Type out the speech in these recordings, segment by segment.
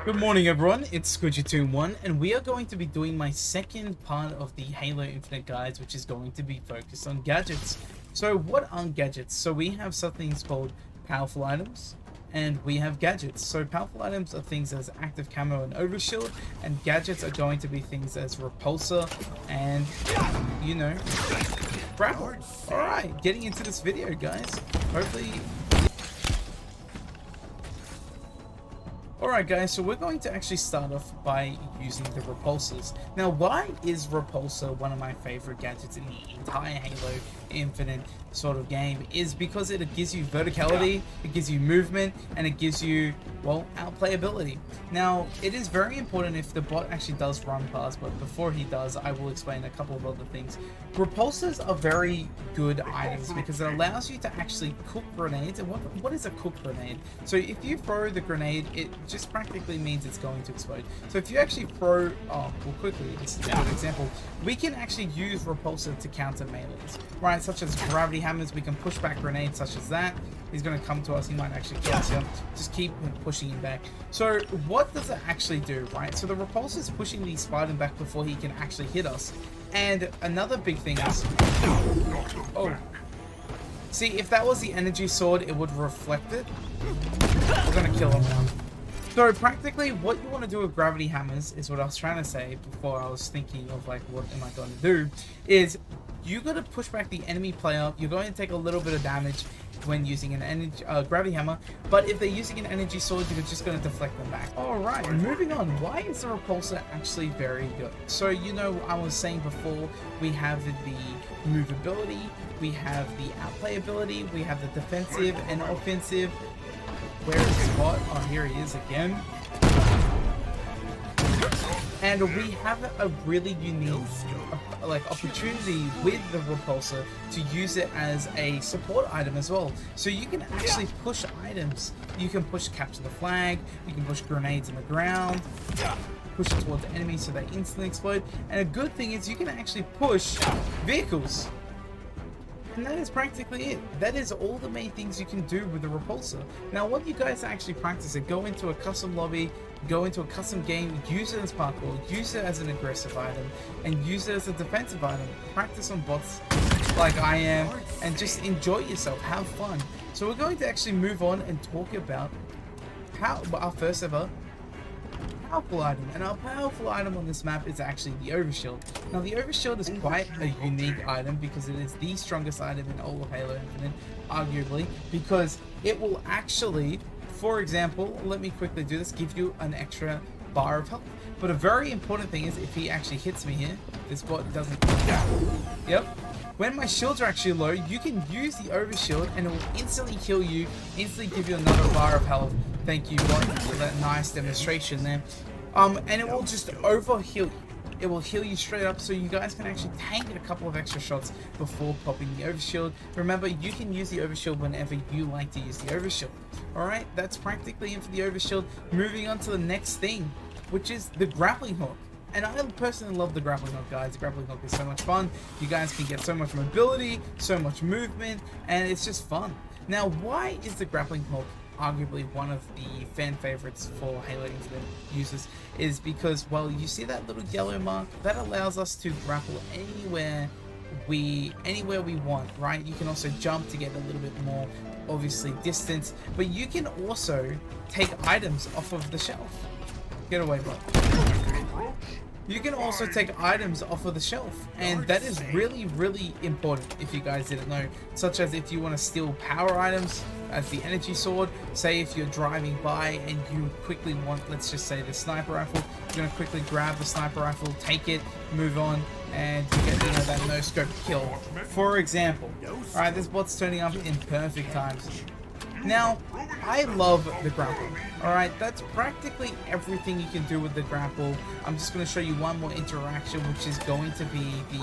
Good morning everyone, it's Squidgy21 and we are going to be doing my second part of the Halo Infinite guides, which is going to be focused on gadgets. So what are gadgets? So we have something called powerful items and we have gadgets. So powerful items are things as active camo and overshield, and gadgets are going to be things as repulsor and, you know, grapple. Alright, getting into this video guys. Hopefully... Alright guys, so we're going to actually start off by using the repulsors. Now why is repulsor one of my favorite gadgets in the entire Halo Infinite sort of game? Is because it gives you verticality, it gives you movement, and it gives you, well, outplayability. Now it is very important if the bot actually does run past, but before he does I will explain a couple of other things. Repulsors are very good items because it allows you to actually cook grenades. And what is a cook grenade? So if you throw the grenade, it just practically means it's going to explode. So if you actually throw, well quickly, this is a good example, we can actually use repulsor to counter melees, right? Such as gravity hammers, we can push back grenades such as that. He's going to come to us, he might actually kill us here. Just keep pushing him back. So what does it actually do, right? So the repulsor is pushing the Spartan back before he can actually hit us. And another big thing is, oh, see, if that was the energy sword, it would reflect it. We're going to kill him now. So practically what you want to do with gravity hammers is what I was trying to say before I was thinking of like what am I going to do, is you got to push back the enemy player. You're going to take a little bit of damage when using an energy gravity hammer, but if they're using an energy sword, you're just going to deflect them back. Alright, moving on. Why is the repulsor actually very good? So you know, I was saying before, we have the movability, we have the outplayability, we have the defensive and offensive. Where is his bot? Oh, here he is again. And we have a really unique opportunity with the repulsor to use it as a support item as well. So you can actually push items. You can push capture the flag, you can push grenades in the ground, push it towards the enemy so they instantly explode. And a good thing is you can actually push vehicles. And that is practically it. That is all the main things you can do with the repulsor. Now, what you guys actually practice it, go into a custom lobby, go into a custom game, use it as parkour, use it as an aggressive item, and use it as a defensive item. Practice on bots like I am, and just enjoy yourself, have fun. So we're going to actually move on and talk about our first ever powerful item, and our powerful item on this map is actually the overshield. Now the overshield is quite a unique item because it is the strongest item in all of Halo Infinite, arguably, because it will actually, for example, let me quickly do this, give you an extra bar of health. But a very important thing is if he actually hits me here, this bot doesn't. Yep. When my shields are actually low, you can use the overshield and it will instantly heal you, instantly give you another bar of health. Thank you, bot, for that nice demonstration there. And it will just over-heal you. It will heal you straight up so you guys can actually tank a couple of extra shots before popping the overshield. Remember, you can use the overshield whenever you like to use the overshield. Alright, that's practically it for the overshield. Moving on to the next thing, which is the grappling hook. And I personally love the grappling hook, guys. The grappling hook is so much fun. You guys can get so much mobility, so much movement, and it's just fun. Now, why is the grappling hook arguably one of the fan favorites for Halo Infinite users? Is because, well, you see that little yellow mark? That allows us to grapple anywhere we want, right? You can also jump to get a little bit more, obviously, distance, but you can also take items off of the shelf. Get away, bro. You can also take items off of the shelf, and that is really, really important if you guys didn't know. Such as if you want to steal power items as the energy sword. Say if you're driving by and you quickly want, let's just say, the sniper rifle, you're going to quickly grab the sniper rifle, take it, move on, and you get, you know, that no scope kill, for example. Alright, this bot's turning up in perfect times. Now, I love the grapple. Alright, that's practically everything you can do with the grapple. I'm just going to show you one more interaction, which is going to be the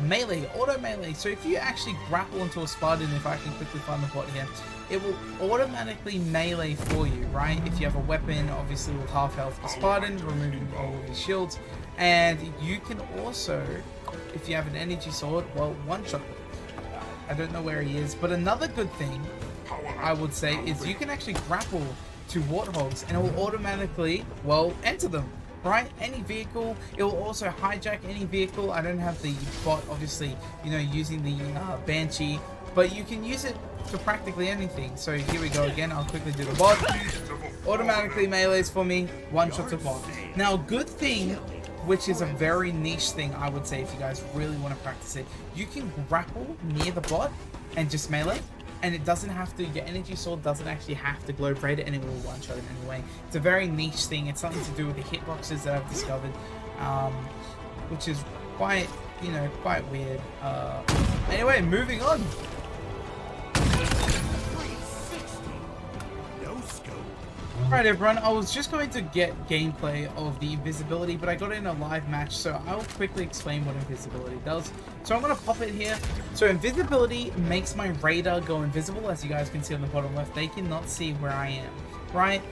melee, auto melee. So if you actually grapple into a Spartan, if I can quickly find the bot here, it will automatically melee for you, right? If you have a weapon, obviously with half health for Spartan, removing all of his shields. And you can also, if you have an energy sword, well, one-shot. I don't know where he is, but another good thing I would say is you can actually grapple to warthogs, and it will automatically, well, enter them. Right, any vehicle. It will also hijack any vehicle. I don't have the bot, obviously, you know, using the Banshee, but you can use it for practically anything. So here we go again. I'll quickly do the bot. Automatically melees for me, one-shots a bot. Now, good thing, which is a very niche thing, I would say, if you guys really want to practice it, you can grapple near the bot and just melee. And it doesn't have to, your energy sword doesn't actually have to glow braid it, and it will one-shot it anyway. It's a very niche thing. It's something to do with the hitboxes that I've discovered, which is quite, you know, quite weird. Anyway, moving on. Alright everyone, I was just going to get gameplay of the invisibility, but I got it in a live match, so I'll quickly explain what invisibility does. So I'm going to pop it here. So invisibility makes my radar go invisible, as you guys can see on the bottom left. They cannot see where I am, right?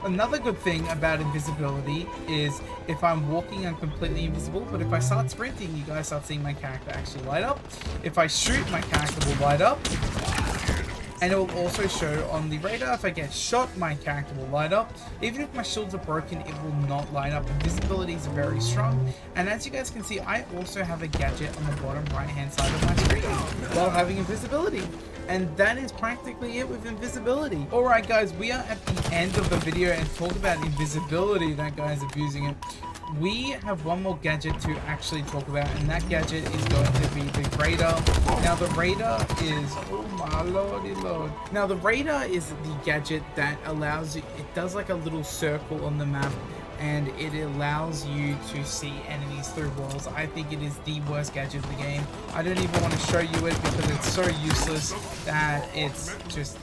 Another good thing about invisibility is if I'm walking, I'm completely invisible, but if I start sprinting, you guys start seeing my character actually light up. If I shoot, my character will light up. And it will also show on the radar. If I get shot, my character will light up. Even if my shields are broken, it will not light up. Invisibility is very strong. And as you guys can see, I also have a gadget on the bottom right hand side of my screen while having invisibility. And that is practically it with invisibility. Alright guys, we are at the end of the video and talk about invisibility. That guy's abusing it. We have one more gadget to actually talk about, and that gadget is going to be the radar. Now the radar is, oh my lordy lord. Now the radar is the gadget that allows you, it does like a little circle on the map, and it allows you to see enemies through walls. I think it is the worst gadget in the game. I don't even want to show you it because it's so useless that it's just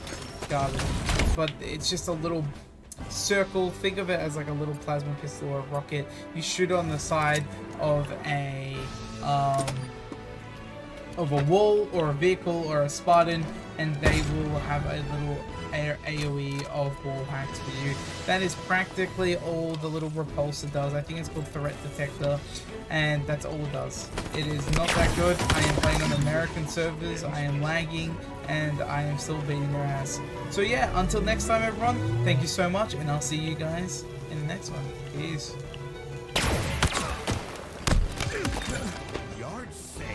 garbage. But it's just a little circle. Think of it as like a little plasma pistol or a rocket. You shoot on the side of a wall or a vehicle or a Spartan, and they will have a little AoE of wall hacks for you. That is practically all the little repulsor does. I think it's called threat detector, and that's all it does. It is not that good. I am playing on American servers, I am lagging, and I am still beating their ass. So yeah, until next time everyone, thank you so much, and I'll see you guys in the next one. Peace. Yard sale.